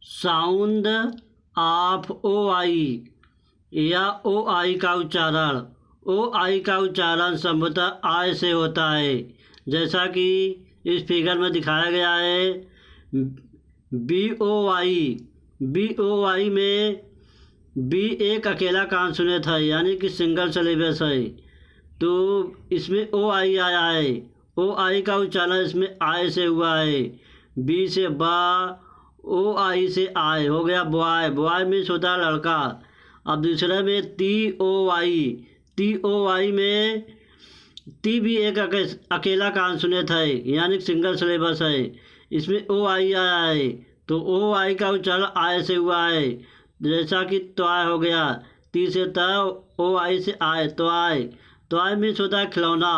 Sound of O आई या ओ आई का उच्चारण। ओ आई का उच्चारण संभवतः आय से होता है, जैसा कि इस फिगर में दिखाया गया है। बी ओ आई में बी एक अकेला कॉन्सोनेंट है, यानी कि सिंगल सिलेबस है, तो इसमें ओ आई आया है। ओ आई का उच्चारण इसमें आय से हुआ है। बी से बा, ओ आई से आय हो गया बॉय। बॉय मीन्स होता है लड़का। अब दूसरे में टी ओ आई में टी भी एक अकेला कॉन्सोनेंट है, यानी सिंगल सिलेबस है। इसमें ओ आई आया है, तो ओ आई का उच्चारण आय से हुआ है, जैसा कि त्वाय हो गया। टी से त, ओ आई से आय, त्वाय। त्वाय मीन्स होता है खिलौना।